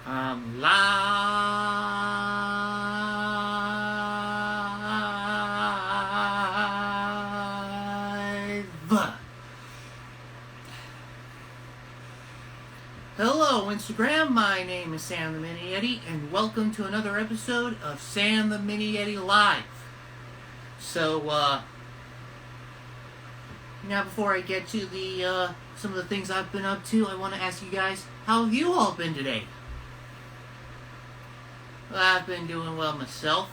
I'm live. Hello, Instagram. My name is Sam the Mini Yeti, and welcome to another episode of Sam the Mini Yeti Live. So, now before I get to the some of the things I've been up to, I want to ask you guys, how have you all been today? Well, I've been doing well myself.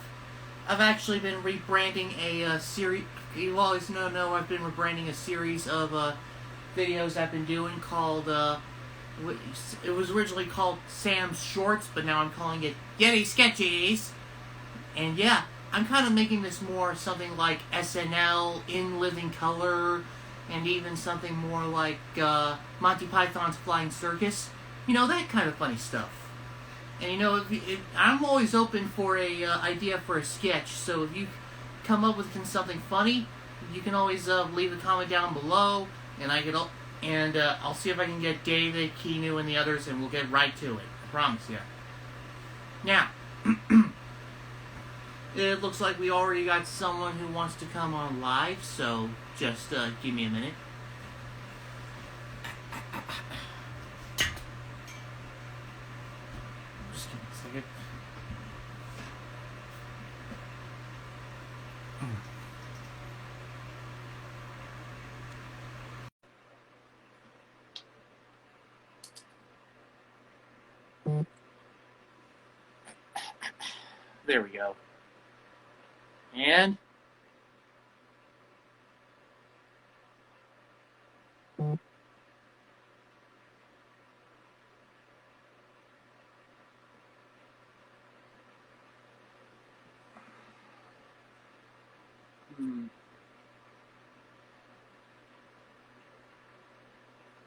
I've actually been rebranding a series. You always know I've been rebranding a series of videos I've been doing called. It was originally called Sam's Shorts, but now I'm calling it Yeti Sketchies. And yeah, I'm kind of making this more something like SNL in living color, and even something more like Monty Python's Flying Circus. You know, that kind of funny stuff. And you know, I'm always open for a idea for a sketch. So if you come up with something funny, you can always leave a comment down below, and I'll see if I can get David, Keanu, and the others, and we'll get right to it. I promise you. Now, it looks like we already got someone who wants to come on live. So just give me a minute. There we go. And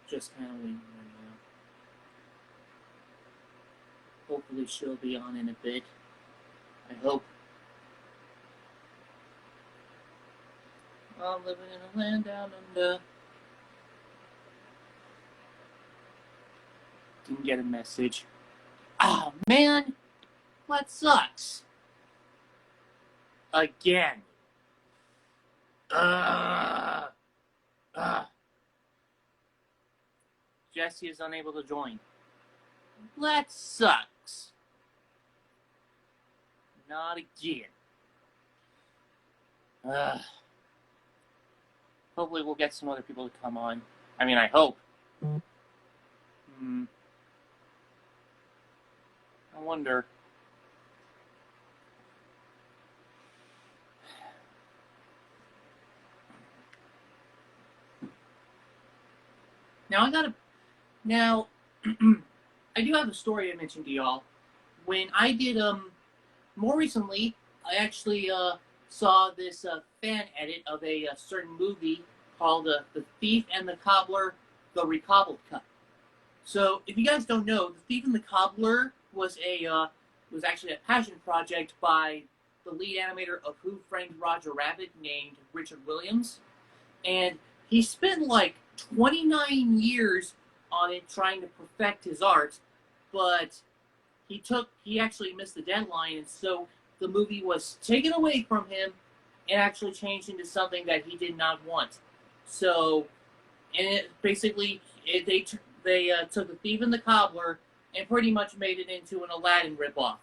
just kind of waiting right now. Hopefully she'll be on in a bit. I hope. I'm living in a land down under. Didn't get a message. Oh man, what sucks? Again. Jessy is unable to join. That sucks. Not again. Hopefully we'll get some other people to come on. I mean, I hope. I wonder. Now, I do have a story I mentioned to y'all. When I did, more recently, I actually, saw this, fan edit of a certain movie called, The Thief and the Cobbler, The Recobbled Cut. So, if you guys don't know, The Thief and the Cobbler was actually a passion project by the lead animator of Who Framed Roger Rabbit named Richard Williams. And he spent like 29 years on it trying to perfect his art, but he actually missed the deadline, and so the movie was taken away from him and actually changed into something that he did not want. So, and it basically, they took The Thief and the Cobbler and pretty much made it into an Aladdin ripoff.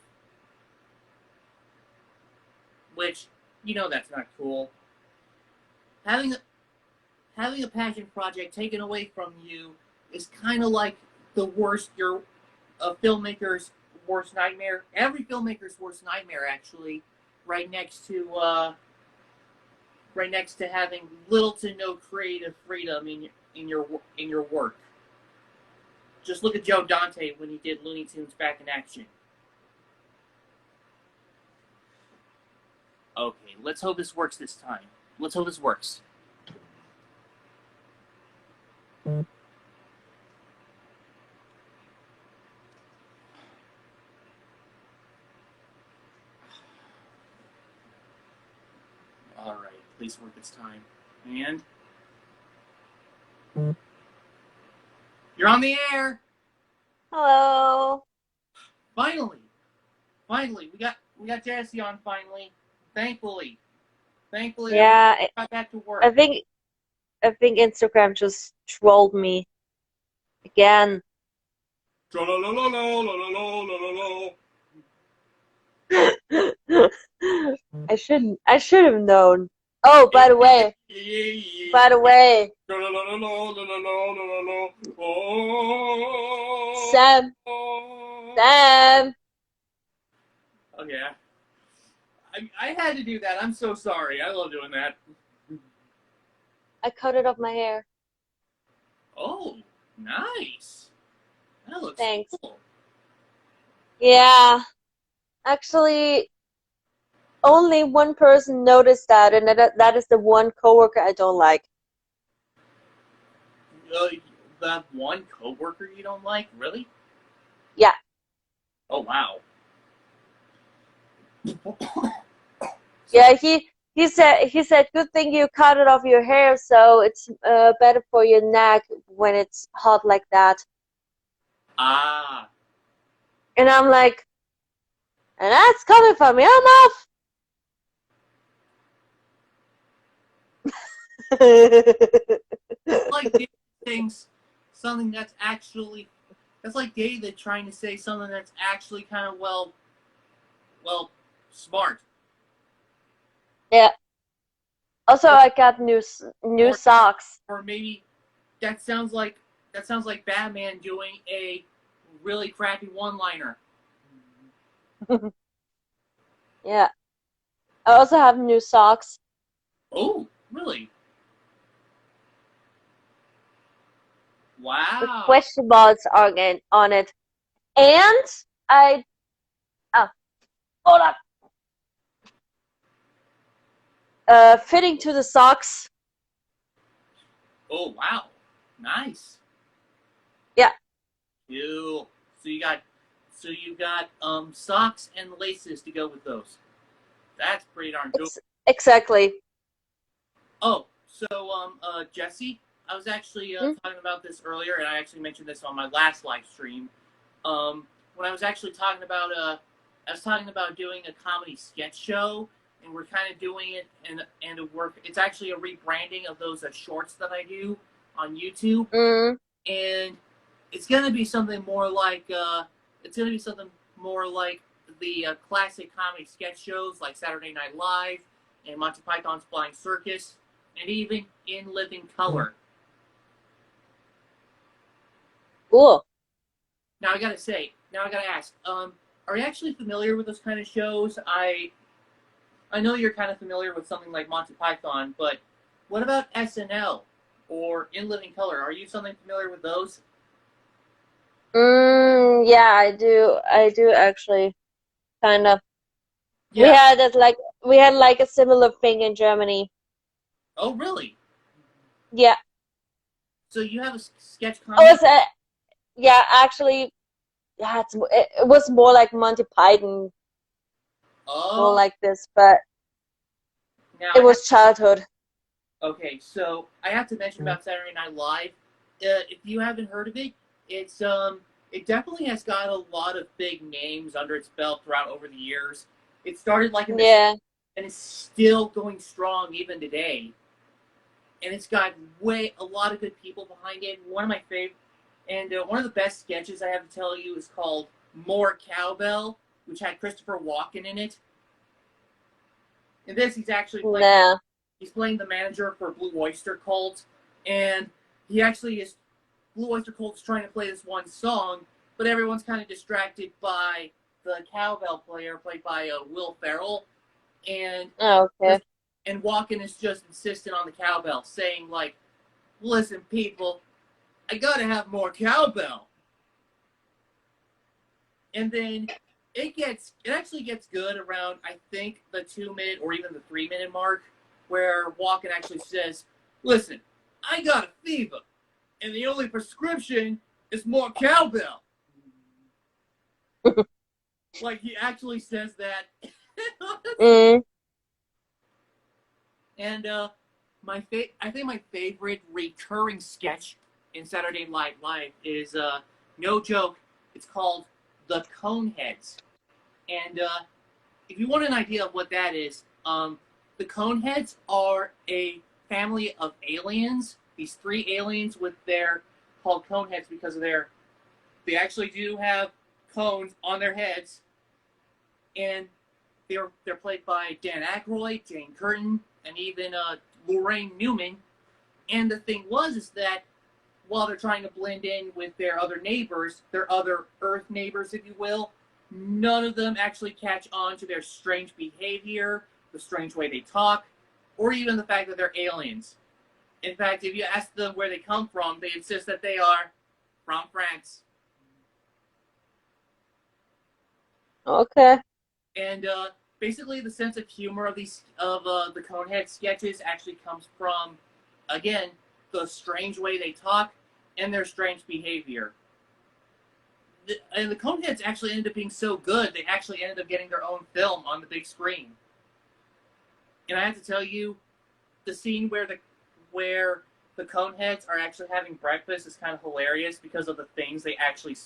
Which, you know, that's not cool. Having a passion project taken away from you is kind of like a filmmaker's worst nightmare. Every filmmaker's worst nightmare, actually, right next to having little to no creative freedom in your work. Just look at Joe Dante when he did Looney Tunes Back in Action. Okay, let's hope this works this time. Let's hope this works. Alright, please work this time. And you're on the air! Hello. Finally! Finally, we got Jessy on finally. Thankfully. Yeah, I got back to work. I think Instagram just trolled me again. I should have known. Oh, by the way. Sam. Okay. I had to do that. I'm so sorry. I love doing that. I cut it off my hair. Oh, nice. That looks Thanks. cool. Yeah. Actually, only one person noticed that, and that is the one coworker I don't like. That one coworker you don't like? Really? Yeah. Oh, wow. Yeah, he said, good thing you cut it off your hair, so it's better for your neck when it's hot like that. Ah. And I'm like, and that's coming from your mouth. It's like David saying something that's like David trying to say something that's actually kind of, well, smart. Yeah. Also, I got new socks. Or maybe that sounds like Batman doing a really crappy one-liner. Yeah. I also have new socks. Oh, really? Wow. With question marks on it. And hold up. Fitting to the socks. Oh, wow. Nice. Yeah. Cool. So you got socks and laces to go with those. That's pretty darn cool. Exactly. Oh, so Jessy, I was actually talking about this earlier, and I actually mentioned this on my last live stream. When I was actually talking about doing a comedy sketch show, and we're kind of doing it and a work. It's actually a rebranding of those shorts that I do on YouTube, and it's gonna be something more like the classic comedy sketch shows like Saturday Night Live and Monty Python's Flying Circus, and even In Living Color. Cool. Now I gotta ask, are you actually familiar with those kind of shows? I know you're kind of familiar with something like Monty Python, but what about SNL or In Living Color? Are you something familiar with those? Yeah, I do actually, kind of. Yeah. We had a similar thing in Germany. Oh, really? Yeah. So you have a sketch comedy? Yeah, actually, yeah, it was more like Monty Python. Oh. More like this, but now it was childhood. Okay, so I have to mention about Saturday Night Live. If you haven't heard of it, it definitely has got a lot of big names under its belt throughout over the years. It started like in the and it's still going strong even today. And it's got a lot of good people behind it. One of my favorite, and one of the best sketches I have to tell you is called More Cowbell, which had Christopher Walken in it. In this, he's actually playing the manager for Blue Oyster Cult, and he actually is. Blue Oyster Cult's trying to play this one song, but everyone's kind of distracted by the cowbell player played by Will Ferrell, and and Walken is just insistent on the cowbell, saying like, "Listen, people, I gotta have more cowbell." And then it actually gets good around, I think, the 2 minute or even the 3 minute mark, where Walken actually says, "Listen, I got a fever, and the only prescription is more cowbell." Like he actually says that. Mm. And I think my favorite recurring sketch in Saturday Night Live is no joke. It's called the Coneheads, and if you want an idea of what that is, the Coneheads are a family of aliens. These three aliens with their called Coneheads because of they actually do have cones on their heads, and they're played by Dan Aykroyd, Jane Curtin, and even Lorraine Newman. And the thing is that while they're trying to blend in with their other neighbors, their other Earth neighbors, if you will, none of them actually catch on to their strange behavior, the strange way they talk, or even the fact that they're aliens. In fact, if you ask them where they come from, they insist that they are from France. Okay. And basically, the sense of humor of the Conehead sketches actually comes from, again, the strange way they talk and their strange behavior. And the Coneheads actually ended up being so good, they actually ended up getting their own film on the big screen. And I have to tell you, the scene where the Coneheads are actually having breakfast is kind of hilarious because of the things they actually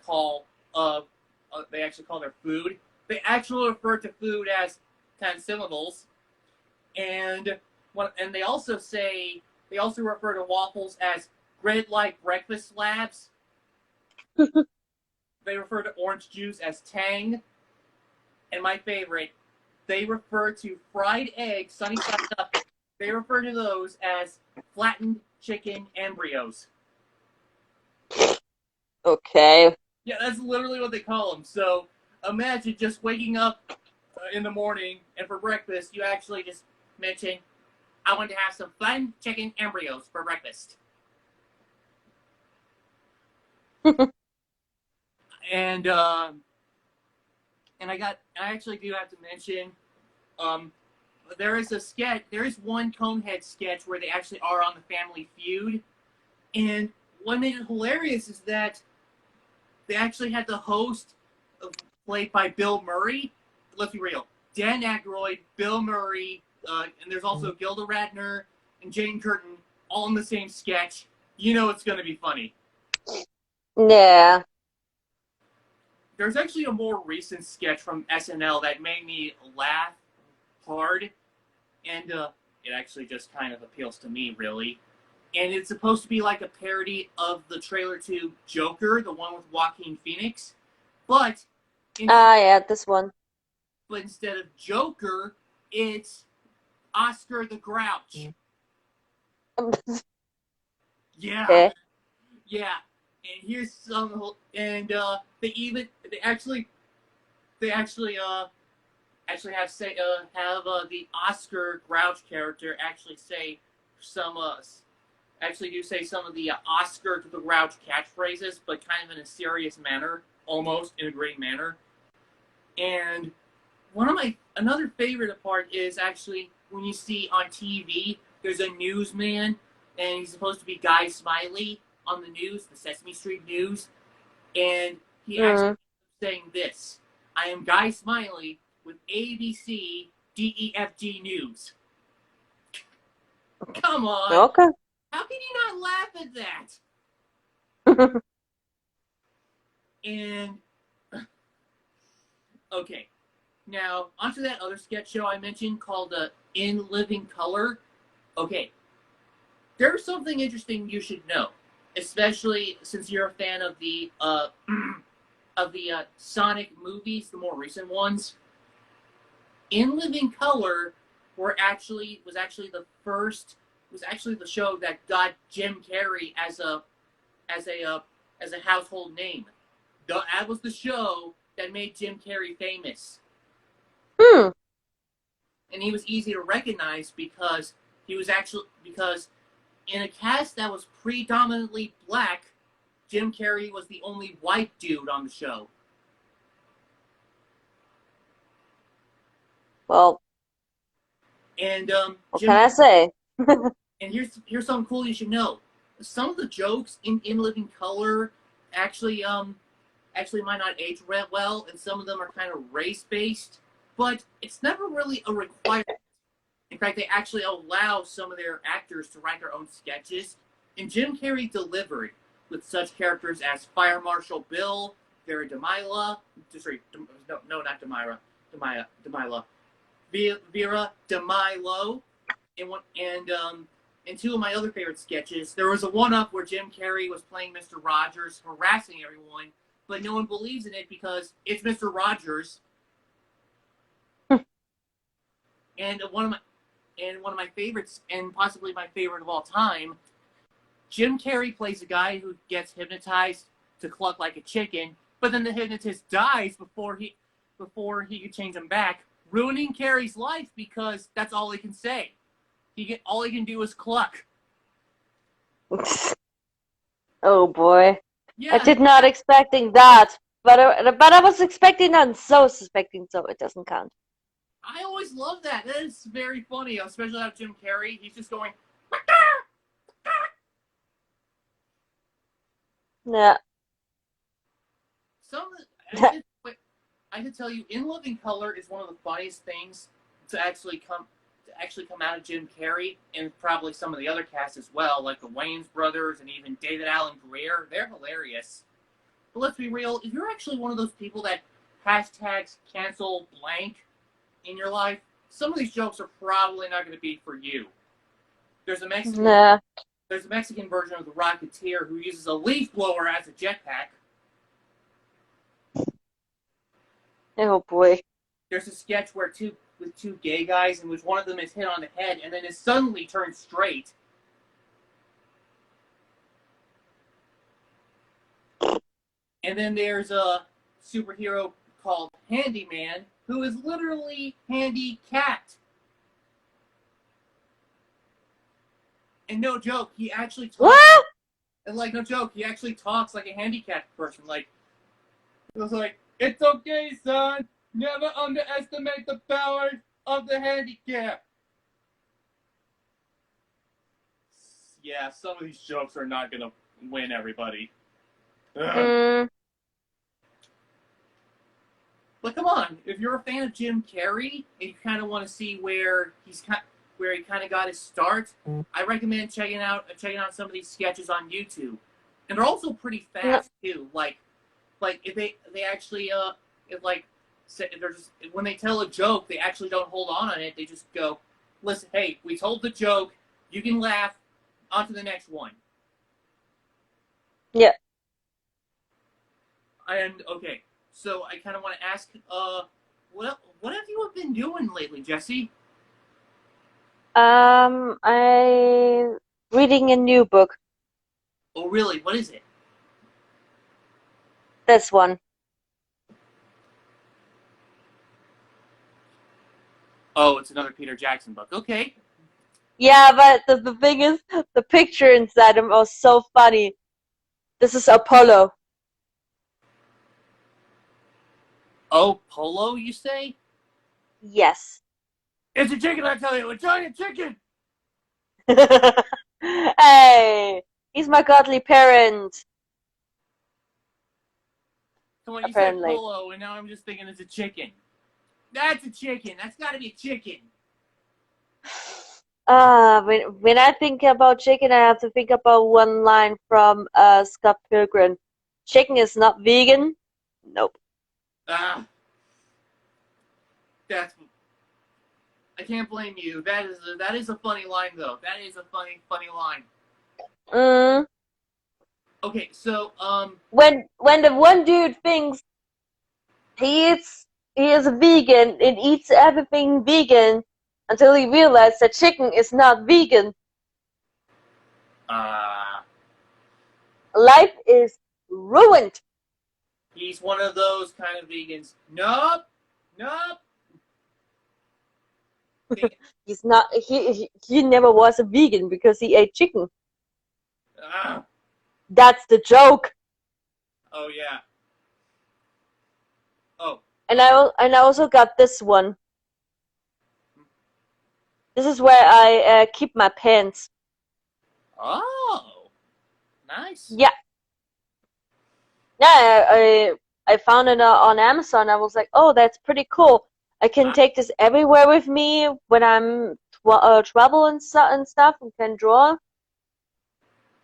call they actually call their food. They actually refer to food as consumables, and they also refer to waffles as grid-like breakfast slabs. They refer to orange juice as tang, and my favorite, they refer to fried eggs sunny side up. They refer to those as flattened chicken embryos. Okay. Yeah, that's literally what they call them. So imagine just waking up in the morning and for breakfast, you actually just mention, "I want to have some fun chicken embryos for breakfast." And I actually do have to mention, there is one Conehead sketch where they actually are on the Family Feud, and what made it hilarious is that they actually had the host played by Bill Murray. Let's be real. Dan Aykroyd, Bill Murray, and there's also Gilda Radner and Jane Curtin all in the same sketch. You know it's going to be funny. Yeah. There's actually a more recent sketch from SNL that made me laugh hard, and it actually just kind of appeals to me, really. And it's supposed to be like a parody of the trailer to Joker, the one with Joaquin Phoenix. But Yeah, this one. But instead of Joker, it's Oscar the Grouch. Yeah, Okay. yeah. And here's some, and they actually have the Oscar Grouch character actually say some actually do say some of the Oscar to the Grouch catchphrases, but kind of in a serious manner, almost in a great manner. And another favorite part is actually when you see on TV, there's a newsman, and he's supposed to be Guy Smiley on the news, the Sesame Street News, and he actually saying this: "I am Guy Smiley with ABC DEFG News." Come on, Okay. how can you not laugh at that? And okay. Now, onto that other sketch show I mentioned called In Living Color. Okay, there's something interesting you should know, especially since you're a fan of the Sonic movies, the more recent ones. In Living Color was actually the show that got Jim Carrey as a household name. That was the show that made Jim Carrey famous. And he was easy to recognize because in a cast that was predominantly black, Jim Carrey was the only white dude on the show. Well, And what Jim can I say? and here's something cool you should know. Some of the jokes in Living Color actually actually might not age well, and some of them are kind of race based, but it's never really a requirement. In fact, they actually allow some of their actors to write their own sketches, and Jim Carrey delivered with such characters as Fire Marshal Bill, Vera Demila, sorry, no, not Demira, Demila, Vera DeMilo, and two of my other favorite sketches. There was a one-up where Jim Carrey was playing Mr. Rogers, harassing everyone, but no one believes in it because it's Mr. Rogers. And one of my favorites, and possibly my favorite of all time, Jim Carrey plays a guy who gets hypnotized to cluck like a chicken, but then the hypnotist dies before he could change him back, ruining Carrey's life because that's all he can say. All he can do is cluck. Oh boy. Yeah, I did not expecting that, but I was expecting that and so suspecting, so it doesn't count. I always love that. That is very funny, especially out of Jim Carrey. He's just going. Yeah. Some I could tell you, In Living Color is one of the funniest things to actually come out of Jim Carrey, and probably some of the other cast as well, like the Wayans brothers and even David Allen Greer. They're hilarious. But let's be real, if you're actually one of those people that hashtags cancel blank in your life, some of these jokes are probably not going to be for you. There's a Mexican version of the Rocketeer who uses a leaf blower as a jetpack. Oh boy. There's a sketch where two gay guys, in which one of them is hit on the head and then is suddenly turned straight. And then there's a superhero called Handyman who is literally handicapped. And no joke, he actually talks. What? And like no joke, he actually talks like a handicapped person. Like it was like, "It's okay, son. Never underestimate the power of the handicap." Yeah, some of these jokes are not gonna win everybody. But come on, if you're a fan of Jim Carrey and you kind of want to see where he kind of got his start, I recommend checking out some of these sketches on YouTube, and they're also pretty fast too. Like if they actually if they're just when they tell a joke, they actually don't hold on it. They just go, "Listen, hey, we told the joke. You can laugh. On to the next one." Yeah. And okay, so I kind of want to ask, what have you been doing lately, Jessy? I reading a new book. Oh, really? What is it? This one. Oh, it's another Peter Jackson book. Okay. Yeah, but the thing is, the picture inside him was so funny. This is Apollo. Oh, Polo, you say? Yes. It's a chicken, I tell you, a giant chicken. Hey, he's my godly parent. Come on, you said Apparently. Polo, and now I'm just thinking it's a chicken. That's a chicken. That's got to be a chicken. When I think about chicken, I have to think about one line from Scott Pilgrim. Chicken is not vegan. Nope. Ah, that's. I can't blame you. That is a funny line, though. That is a funny line. Okay, so when the one dude thinks he is a vegan and eats everything vegan until he realizes that chicken is not vegan. Life is ruined. He's one of those kind of vegans. Nope. He's not. He never was a vegan because he ate chicken. That's the joke. Oh yeah. Oh. And I also got this one. This is where I keep my pens. Oh, nice. Yeah. Yeah, I found it on Amazon. I was like, oh, that's pretty cool. I can take this everywhere with me when I'm travel and stuff and can draw.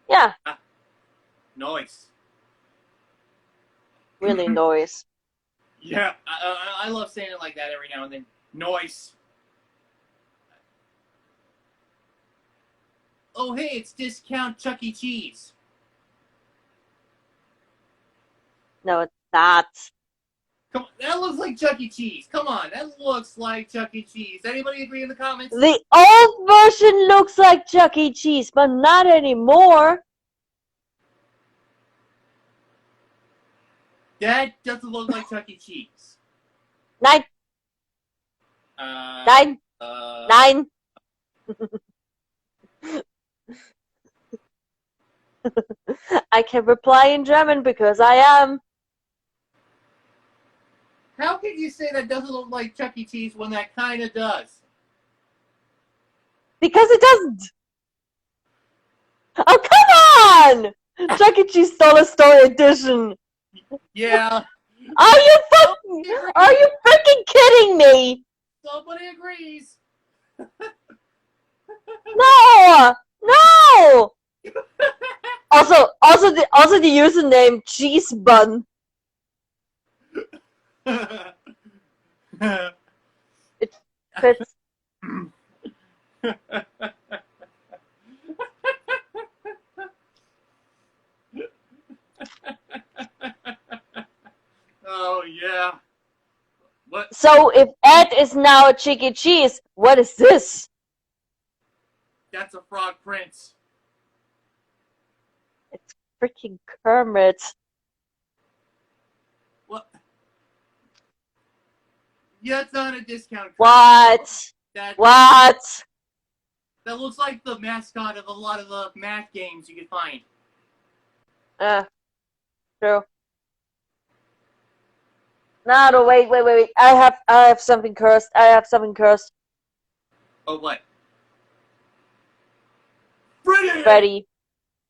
Yeah, Nice. really nice. Yeah, I love saying it like that every now and then. Nice. Oh, hey, it's discount Chuck E. Cheese. No, it's not. Come on, that looks like Chuck E. Cheese. Come on, that looks like Chuck E. Cheese. Anybody agree in the comments? The old version looks like Chuck E. Cheese, but not anymore. That doesn't look like Chuck E. Cheese. Nine. Uh, Nine. uh, 9. I can reply in German because I am. How can you say that doesn't look like Chuck E. Cheese when that kind of does? Because it doesn't. Oh, come on! Chuck E. Cheese Dollar Store Edition. Yeah. Are you freaking kidding me? Somebody agrees. No! No! Also the username Cheese Bun. It fits. Oh yeah. What? So if Ed is now a Chuck E. Cheese, what is this? That's a frog prince. It's freaking Kermit. What? Yeah, it's not a discount. What? That looks like the mascot of a lot of the math games you can find. True. No, wait. I have something cursed. Oh, what? Freddy!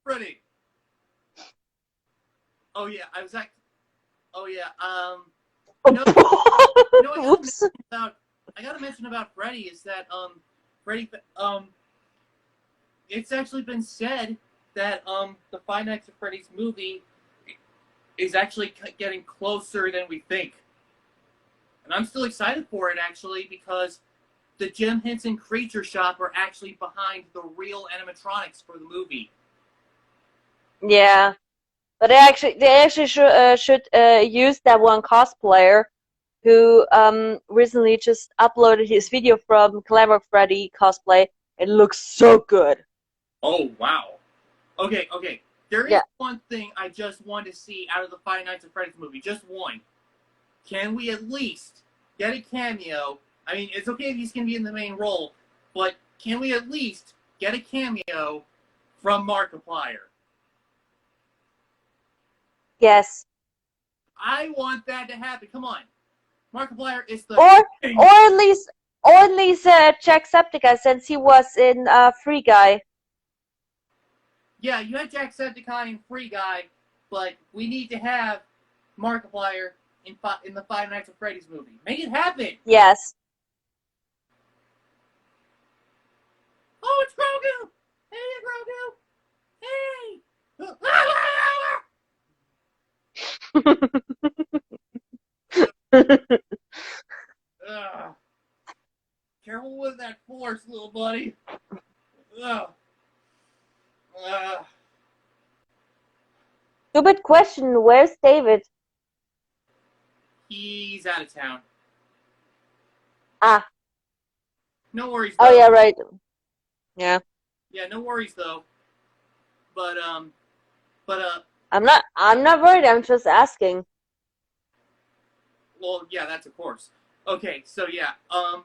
Freddy! Oh, yeah, I was like... Oh, yeah, Oops. I gotta mention about Freddy is that, Freddy, it's actually been said that, the Five Nights at Freddy's movie is actually getting closer than we think. And I'm still excited for it, actually, because the Jim Henson Creature Shop are actually behind the real animatronics for the movie. Yeah, but they actually should use that one cosplayer who recently just uploaded his video from Clever Freddy cosplay. It looks so good. Oh, wow. Okay. There is one thing I just want to see out of the Five Nights at Freddy's movie. Just one. Can we at least get a cameo? I mean, it's okay if he's going to be in the main role, but can we at least get a cameo from Markiplier? Yes. I want that to happen. Come on. Markiplier is the... Or at least Jacksepticeye, since he was in Free Guy. Yeah, you had Jacksepticeye and Free Guy, but we need to have Markiplier in the Five Nights at Freddy's movie. Make it happen! Yes. Oh, it's Grogu! Hey, Grogu! Hey! Careful with that force, little buddy. Stupid question. Where's David? He's out of town. Ah. No worries, though. Oh, yeah, right. Yeah. Yeah, no worries, though. But, I'm not worried. I'm just asking. Well, yeah, that's of course. Okay, so yeah, I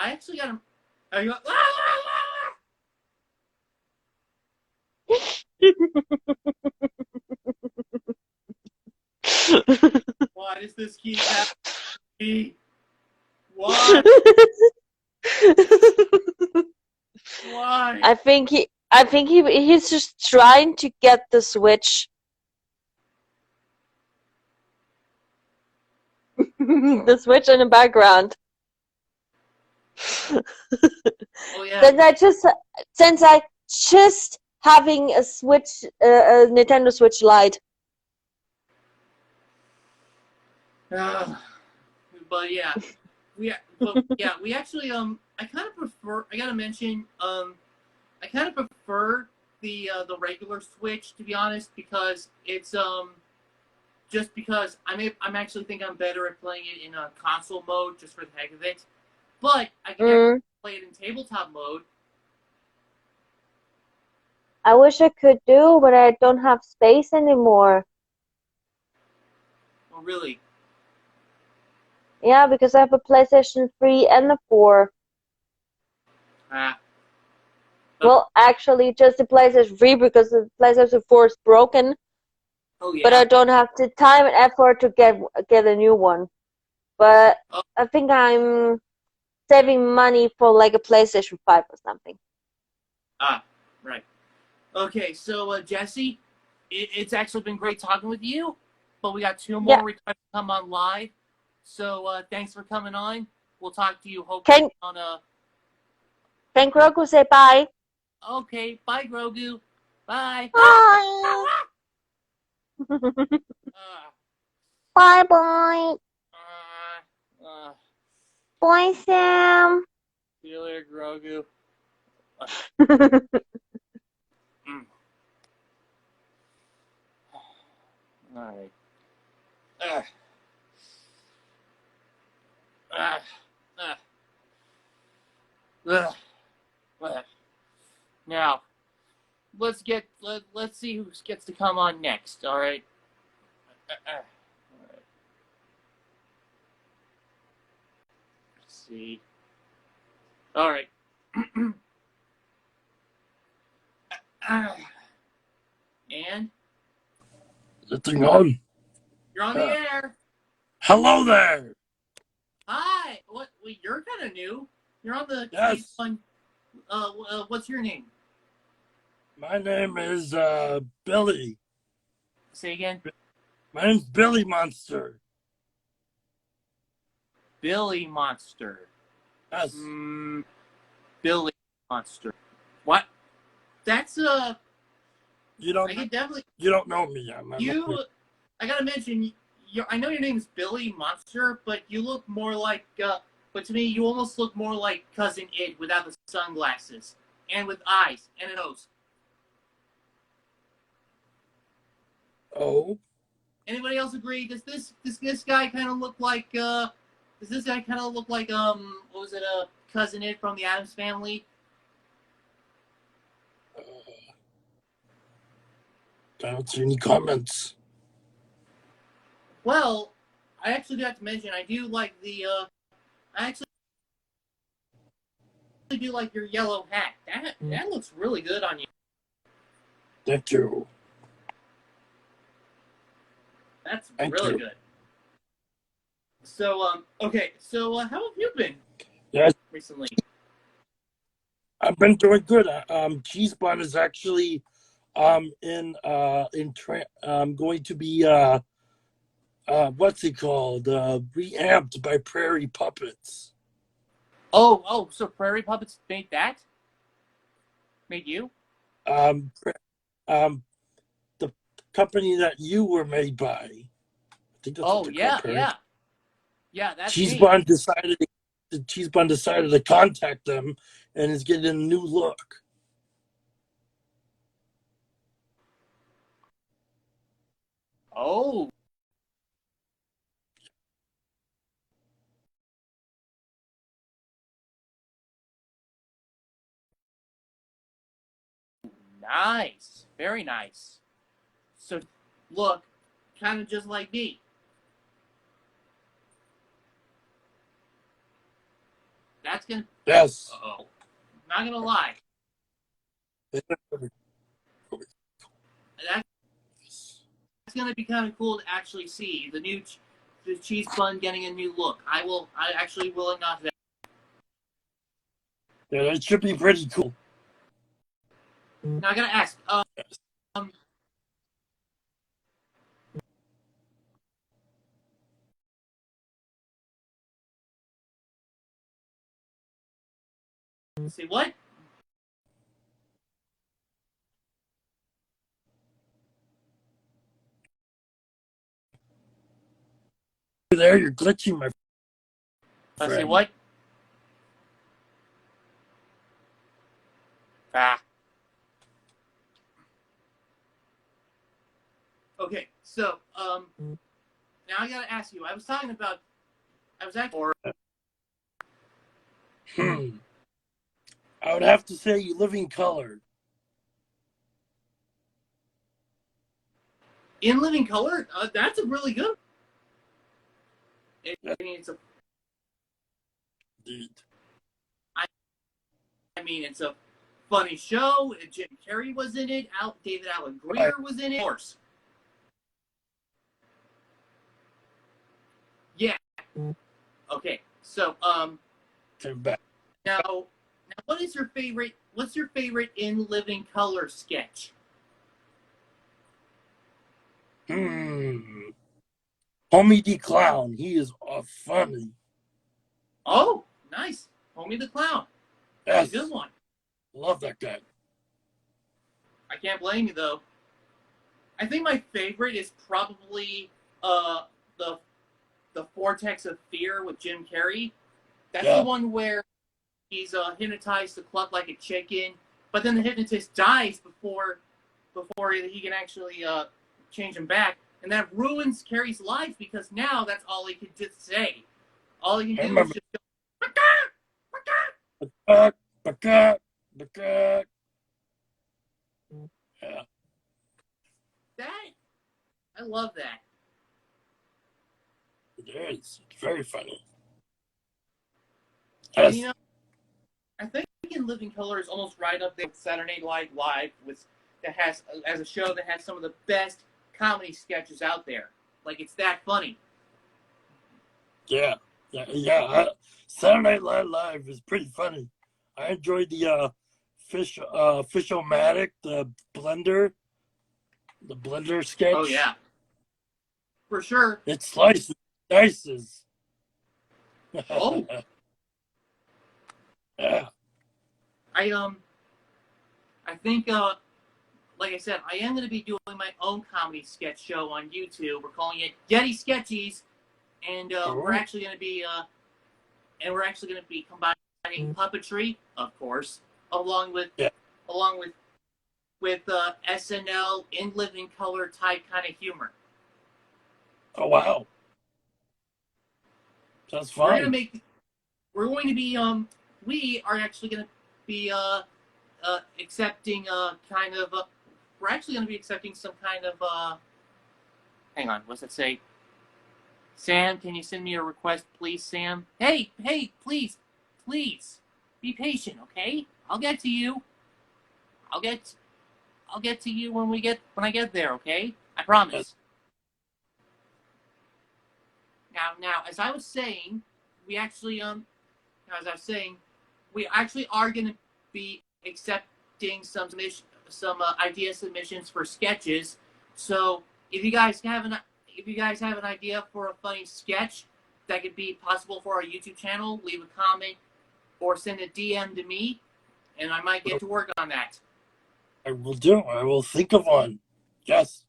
actually got him. Are you? Why does this keep happening? Why? Why? I think he's just trying to get the switch. The switch in the background. Oh yeah. Since I just having a Switch, a Nintendo Switch Lite. But yeah, we actually I kind of prefer. I gotta mention I kind of prefer the regular Switch, to be honest, because it's just because I'm actually think I'm better at playing it in a console mode just for the heck of it. But I can actually play it in tabletop mode. I wish I could do, but I don't have space anymore. Oh really? Yeah, because I have a PlayStation 3 and a 4. Ah. Well, actually, just the PlayStation 3 because the PlayStation 4 is broken. Oh But I yeah. don't have the time and effort to get a new one. But Oh, I think I'm saving money for like a PlayStation 5 or something. right. Okay, so Jessy, it's actually been great talking with you, but we got two Yeah. more requests to come on live. So thanks for coming on. We'll talk to you hopefully Can on a. can Grogu say bye? Okay, bye, Grogu. Bye. Bye. Uh, Bye bye. Bye Sam. See you later, Grogu. Mm. All right. Uh, uh, uh, now, let's see who gets to come on next. All right. All right. Let's see. All right. And Is the thing on? you're on the air. Hello there. Hi. What? Well, you're kind of new. You're on the Yes. one. What's your name? My name is Billy. Say again. My name's Billy Monster. Billy Monster. Yes. Billy Monster. What? That's You don't. I could definitely. You don't know me. I gotta mention. I know your name's Billy Monster, but you look more like. But to me, you almost look more like Cousin Id without the sunglasses and with eyes and a nose. Oh. Anybody else agree? Does this guy kind of look like? Does this guy kind of look like what was it? Cousin Id from the Addams Family? I don't see any comments. Well, I actually do have to mention I do like the. I actually do like your yellow hat. That looks really good on you. Thank you. That's Thank really you. good. So okay. So how have you been? Yes. Recently. I've been doing good. Cheese Bun is actually going to be what's it called? Reamped by Prairie Puppets. Oh, so Prairie Puppets made that? Made you? The company that you were made by. I think that's what they're called, Prairie. Yeah. That's Cheese me. Bun decided to contact them and is getting a new look. Oh. Nice. Very nice. So look, kind of just like me. That's gonna. Yes. Uh-oh. Not gonna lie. That's gonna be kind of cool to actually see the cheese bun getting a new look. I actually will acknowledge that. Yeah, that should be pretty cool. Now I gotta ask. See what? There, you're glitching, my friend. Say what? Ah. Okay, so now I gotta ask you. I was talking about. I was actually. I would have to say You Living Color. In Living Color, that's a really good. I mean, it's a. Dude. I mean, it's a funny show. Jim Carrey was in it. David Allen Greer was in it. Of course. Yeah. Okay. So now what is your favorite? What's your favorite In Living Color sketch? Homie the Clown. He is funny. Oh, nice. Homie the Clown. That's a good one. Love that guy. I can't blame you though. I think my favorite is probably the Vortex of Fear with Jim Carrey. That's the one where he's hypnotized to cluck like a chicken, but then the hypnotist dies before he can actually change him back, and that ruins Carrey's life because now that's all he can just say. All he can do is just go, yeah. That I love that. It is. It's very funny. And, you know, I think In Living Color is almost right up there with Saturday Night Live, that has as a show that has some of the best comedy sketches out there. Like, it's that funny. Yeah. Saturday Night Live is pretty funny. I enjoyed the Fish-O-Matic, the blender sketch. Oh yeah, for sure. It slices, dices. Oh. Yeah. I think like I said, I am going to be doing my own comedy sketch show on YouTube. We're calling it Yeti Sketchies, and we're actually going to be combining puppetry, of course, along with SNL In Living Color type kind of humor. Oh wow, that's fun. We are actually going to be accepting we're actually going to be accepting some kind of hang on, what's that say? Sam, can you send me a request, please, Sam? Hey, please, be patient, okay? I'll get to you. I'll get to you when I get there, okay? I promise. Now, as I was saying, we actually are going to be accepting some idea submissions for sketches. So if you guys have an idea for a funny sketch that could be possible for our YouTube channel, leave a comment or send a DM to me, and I might get to work on that. I will do. I will think of one. Yes.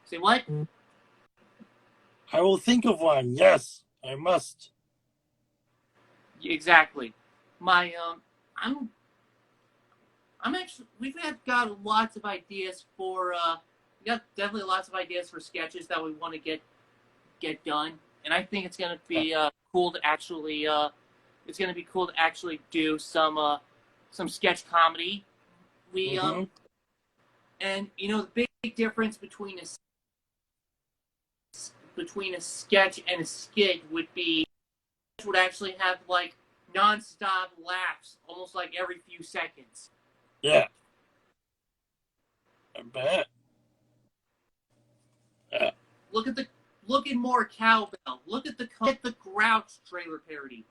Say what? I will think of one. Yes, I must. Exactly. We've got lots of ideas for we got definitely lots of ideas for sketches that we want to get done, and I think it's gonna be cool to actually do some sketch comedy. And you know the big difference between a sketch and a skit would actually have like non-stop laughs almost like every few seconds. Yeah. I bet. Yeah. Look at more Cowbell. Look at the Grouch trailer parody.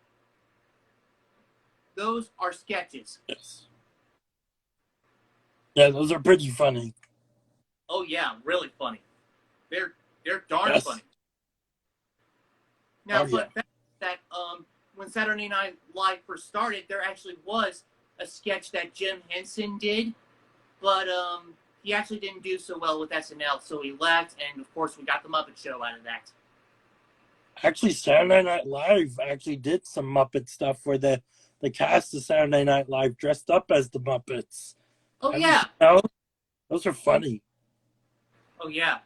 those are sketches. Yes. Yeah, those are pretty funny. Oh yeah, really funny. They're darn Yes. funny. Now, Oh, yeah. fun fact that when Saturday Night Live first started, there actually was a sketch that Jim Henson did, but he actually didn't do so well with SNL, so he left, and of course we got the Muppet Show out of that. Actually, Saturday Night Live actually did some Muppet stuff where the cast of Saturday Night Live dressed up as the Muppets. Oh Have you yeah, seen those? Those are funny. oh yeah.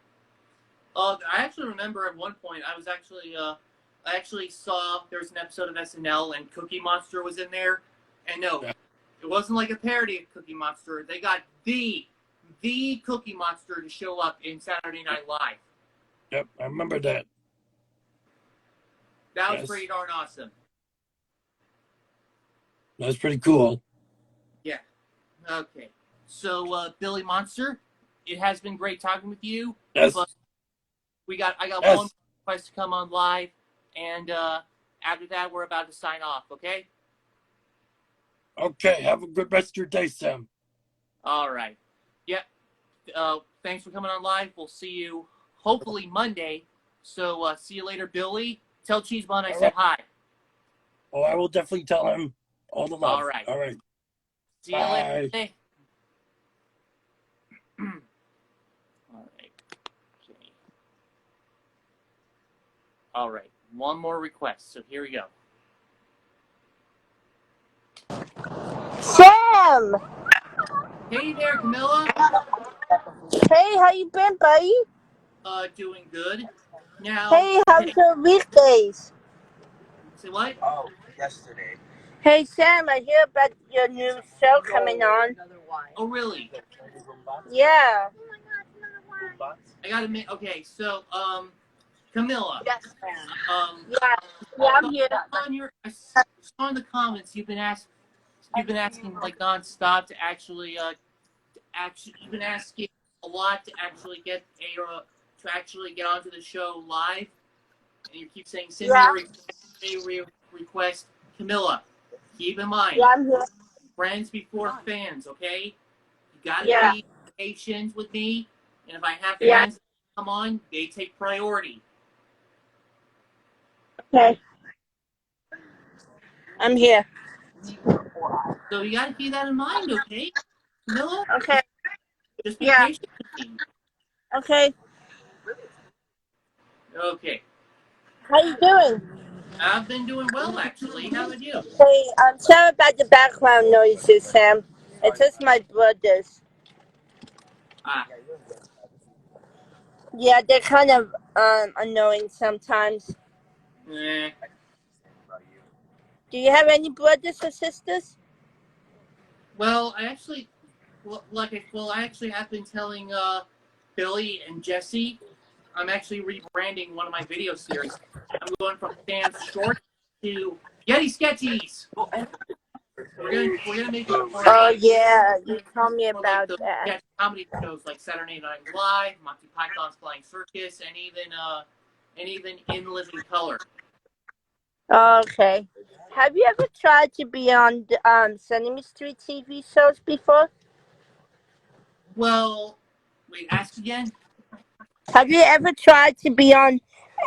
I actually remember at one point I actually saw there was an episode of SNL and Cookie Monster was in there, and no, Yeah. it wasn't like a parody of Cookie Monster. They got the Cookie Monster to show up in Saturday Night Live. Yep, I remember that. That was Yes. pretty darn awesome. That was pretty cool. Yeah. Okay. So Billy Monster, it has been great talking with you. Yes. But I got Yes. one request to come on live, and after that we're about to sign off. Okay. Okay, have a good rest of your day, Sam. All right. Yep. Thanks for coming on live. We'll see you hopefully Monday. So see you later, Billy. Tell Cheesebun I said hi. Oh, I will definitely tell him all the love. All right. All right. See you later. Today. All right. Okay. All right. One more request. So here we go. Sam! Hey there, Camilla. Hey, how you been, buddy? Doing good. Now. Hey, how's your weekdays? Say what? Oh, yesterday. Hey, Sam, I hear about your new show coming on. Oh, really? Yeah. I gotta admit. Okay, so Camilla. Yes. Yeah, I'm here. I saw in the comments you've been asking like nonstop to actually you've been asking a lot to actually get onto the show live, and you keep saying send me a request. Camilla, keep in mind, Yeah, I'm here. friends before fans. Okay, you gotta be patient with me, and if I have fans that come on, they take priority. Okay. I'm here. So you gotta keep that in mind, okay, Camilla? Okay. Just be patient with me. Okay. Okay. How you doing? I've been doing well, actually. How about you? Hey, I'm sorry about the background noises, Sam. It's just my brothers. Ah, Yeah, they're kind of annoying sometimes. eh. Do you have any brothers or sisters? Well, I actually have been telling Billy and Jessy. I'm actually rebranding one of my video series. I'm going from Sam's Short to Yeti Sketchies. We're gonna make it more Oh like, yeah, you told me more about like the that. sketch comedy shows like Saturday Night Live, Monty Python's Flying Circus, and even In Living Color. Okay. Have you ever tried to be on the Sesame Street TV shows before? Well, wait, ask again. Have you ever tried to be on,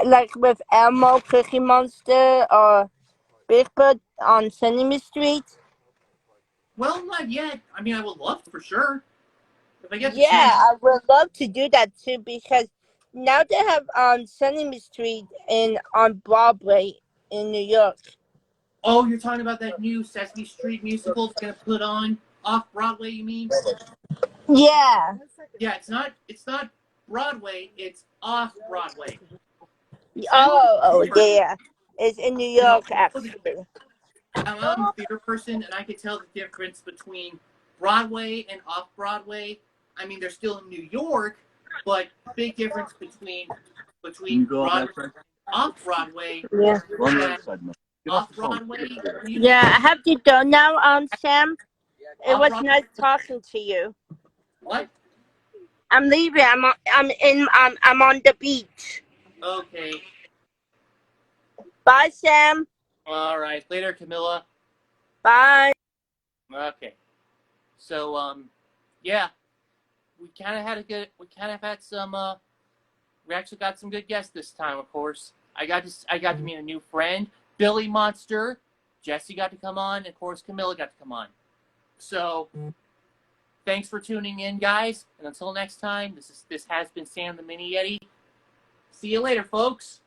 like, with Elmo, Cookie Monster, or Big Bird on Sesame Street? Well, not yet. I mean, I would love to, for sure. If I get the Yeah, chance. I would love to do that too because now they have Sesame Street on Broadway in New York. Oh, you're talking about that new Sesame Street musical that's gonna put on off Broadway? You mean? Yeah. Yeah, it's not Broadway. It's off Broadway. Oh, yeah. It's in New York, actually. I'm a theater person, and I can tell the difference between Broadway and off Broadway. I mean, they're still in New York, but big difference between Broadway and off Broadway. Yeah. Off Broadway. Yeah, I have to go now, Sam. It was Off-Broadway- nice talking to you. What? I'm leaving. I'm on the beach. Okay. Bye, Sam. All right. Later, Camilla. Bye. Okay. So yeah, we kind of had some we actually got some good guests this time, of course. I got to meet a new friend, Billy Monster. Jessy got to come on, and of course Camilla got to come on. So thanks for tuning in, guys, and until next time, this has been Sam the Mini Yeti. See you later, folks.